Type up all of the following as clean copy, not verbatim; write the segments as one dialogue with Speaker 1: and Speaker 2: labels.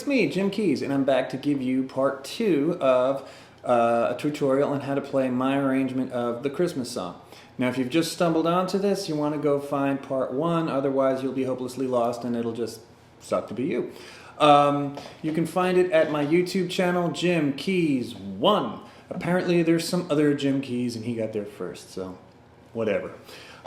Speaker 1: it's me, Jim Keys, and I'm back to give you part 2 of a tutorial on how to play my arrangement of the Christmas song. Now, if you've just stumbled onto this, you want to go find part 1, otherwise you'll be hopelessly lost and it'll just suck to be you. You can find it at my YouTube channel, Jim Keys 1. Apparently there's some other Jim Keys and he got there first, so whatever.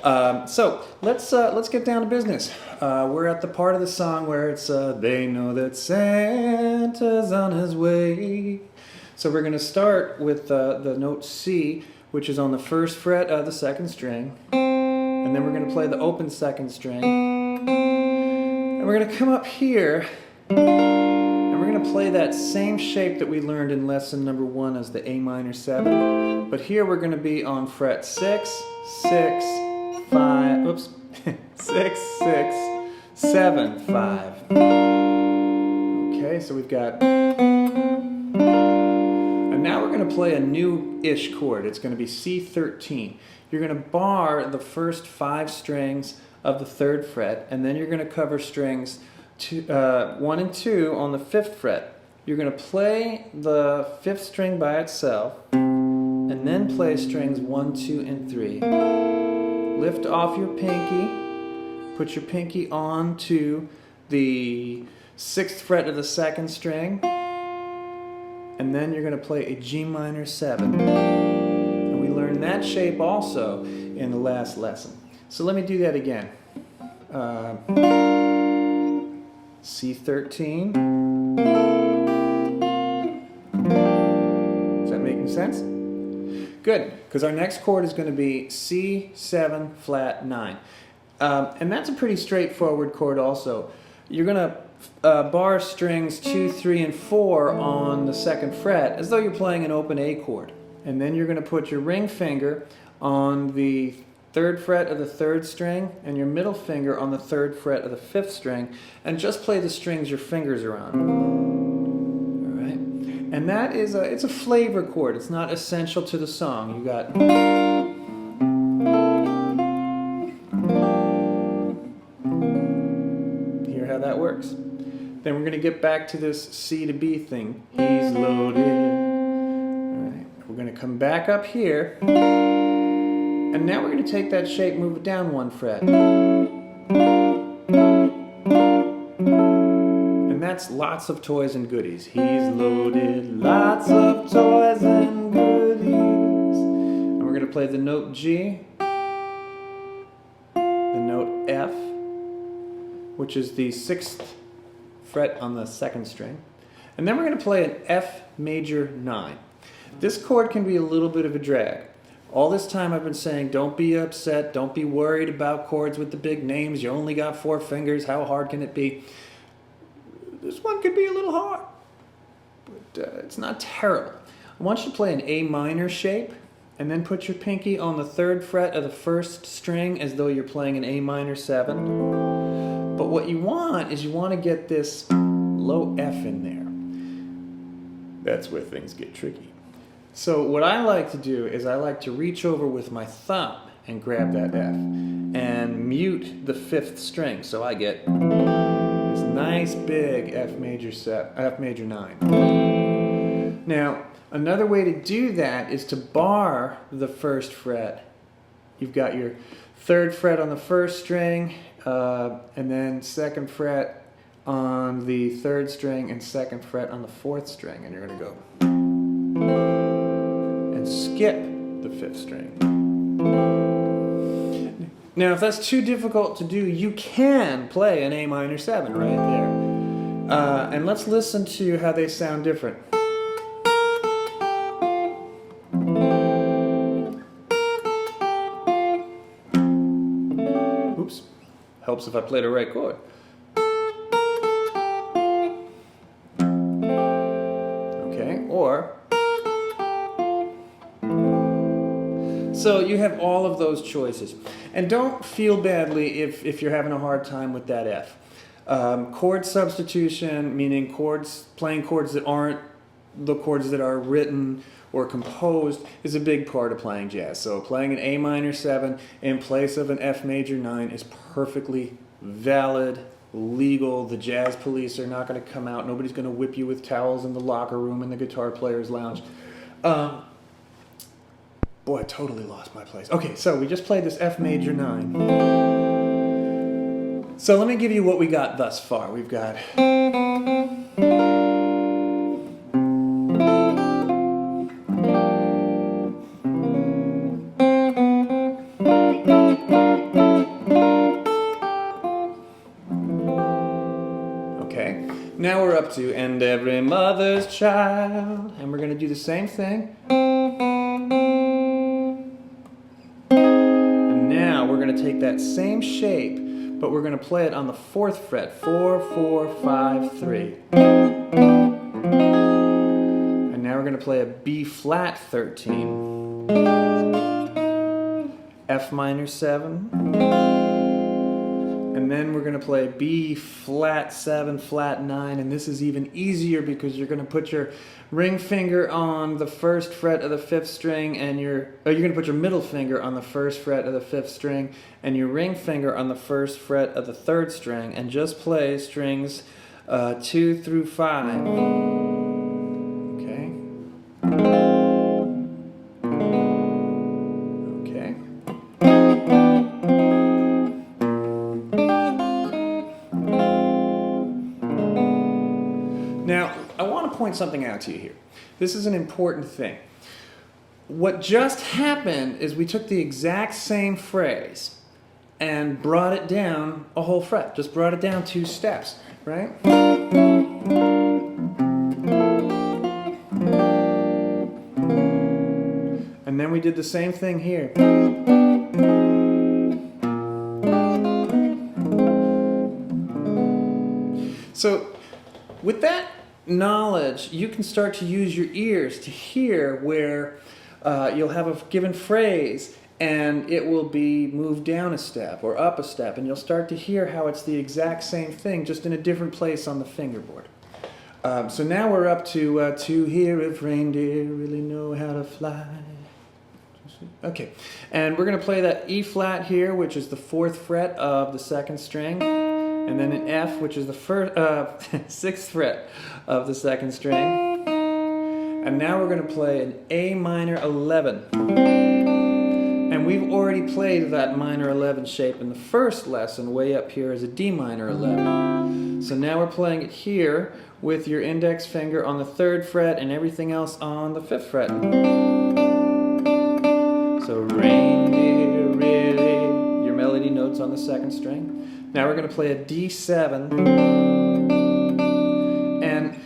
Speaker 1: So let's get down to business. We're at the part of the song where it's they know that Santa's on his way. So we're going to start with the note C, which is on the 1st fret of the 2nd string, and then we're going to play the open 2nd string, and we're going to come up here and we're going to play that same shape that we learned in lesson number 1 as the A minor 7, but here we're going to be on fret 6, 6, 5, oops, 6, 6, 7, 5. Okay, so we've got, and now we're going to play a new-ish chord. It's going to be C13. You're going to bar the first 5 strings of the 3rd fret, and then you're going to cover strings 1 and 2 on the 5th fret. You're going to play the 5th string by itself, and then play strings 1, 2, and 3. Lift off your pinky, put your pinky onto the 6th fret of the 2nd string, and then you're going to play a G minor 7. And we learned that shape also in the last lesson. So let me do that again. C13. Is that making sense? Good, because our next chord is going to be C7 flat 9. And that's a pretty straightforward chord also. You're going to bar strings 2, 3, and 4 on the 2nd fret as though you're playing an open A chord. And then you're going to put your ring finger on the 3rd fret of the 3rd string and your middle finger on the 3rd fret of the 5th string, and just play the strings your fingers are on. And that is it's a flavor chord. It's not essential to the song. You got hear how that works. Then we're going to get back to this C to B thing. He's loaded. All right. We're going to come back up here, and now we're going to take that shape, move it down 1 fret. And that's lots of toys and goodies. He's loaded lots of toys and goodies. And we're going to play the note G, the note F, which is the 6th fret on the 2nd string. And then we're going to play an F major 9. This chord can be a little bit of a drag. All this time I've been saying, don't be upset, don't be worried about chords with the big names. You only got 4 fingers, how hard can it be? This one could be a little hard, but it's not terrible. I want you to play an A minor shape, and then put your pinky on the 3rd fret of the 1st string as though you're playing an A minor 7. But what you want is you want to get this low F in there. That's where things get tricky. So what I like to do is I like to reach over with my thumb and grab that F and mute the 5th string, so I get this nice big F major 9. Now, another way to do that is to bar the 1st fret. You've got your 3rd fret on the 1st string, and then 2nd fret on the 3rd string, and 2nd fret on the 4th string, and you're going to go and skip the 5th string. Now, if that's too difficult to do, you can play an A minor 7 right there. And let's listen to how they sound different. Oops. Helps if I play the right chord. Okay, or... So you have all of those choices. And don't feel badly if you're having a hard time with that F. Chord substitution, meaning playing chords that aren't the chords that are written or composed, is a big part of playing jazz. So playing an A minor 7 in place of an F major 9 is perfectly valid legal. The jazz police are not going to come out. Nobody's going to whip you with towels in the locker room in the guitar player's lounge. Boy, I totally lost my place. Okay, so we just played this F major 9. So let me give you what we got thus far. We've got... Okay, now we're up to "And Every Mother's Child," and we're going to do the same thing. And now we're going to take that same shape, but we're going to play it on the 4th fret. 4, 4, 5, 3. And now we're going to play a B flat 13, F minor 7, and then we're going to play B flat 7, flat 9, and this is even easier because you're going to put your ring finger on the 1st fret of the 5th string, and you're going to put your middle finger on the 1st fret of the 5th string, and your ring finger on the 1st fret of the 3rd string, and just play strings 2 through 5. Okay. Okay. Now, I want to point something out to you here. This is an important thing. What just happened is we took the exact same phrase and brought it down a whole fret. Just brought it down 2 steps, right? And then we did the same thing here. So, with that knowledge, you can start to use your ears to hear where you'll have a given phrase and it will be moved down a step or up a step, and you'll start to hear how it's the exact same thing, just in a different place on the fingerboard. So now we're up to hear if reindeer really know how to fly. Okay, and we're going to play that E flat here, which is the 4th fret of the 2nd string, and then an F, which is the 6th fret of the 2nd string. And now we're going to play an A minor 11. And we've already played that minor 11 shape in the first lesson. Way up here is a D minor 11. So now we're playing it here with your index finger on the 3rd fret and everything else on the 5th fret. So reindeer really, your melody notes on the 2nd string. Now we're going to play a D7, and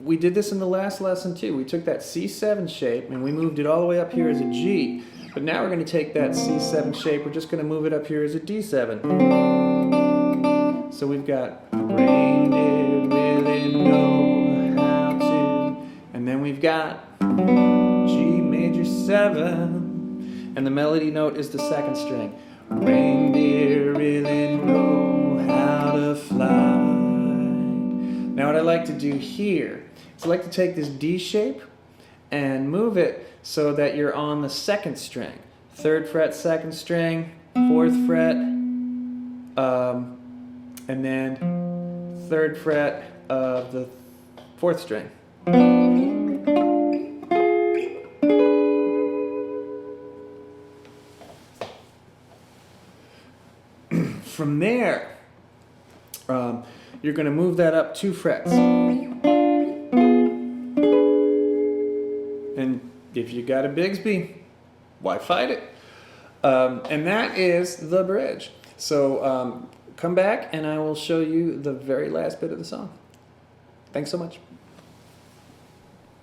Speaker 1: we did this in the last lesson too. We took that C7 shape and we moved it all the way up here as a G, but now we're going to take that C7 shape, we're just going to move it up here as a D7. So we've got reindeer really know how to, and then we've got G major 7, and the melody note is the 2nd string. Reindeer really know how to fly. Now what I like to do here is I like to take this D shape and move it so that you're on the 2nd string. 3rd fret, 2nd string, 4th fret, and then 3rd fret of the 4th string. From there, you're going to move that up 2 frets. And if you got a Bigsby, why fight it? And that is the bridge. So come back and I will show you the very last bit of the song. Thanks so much.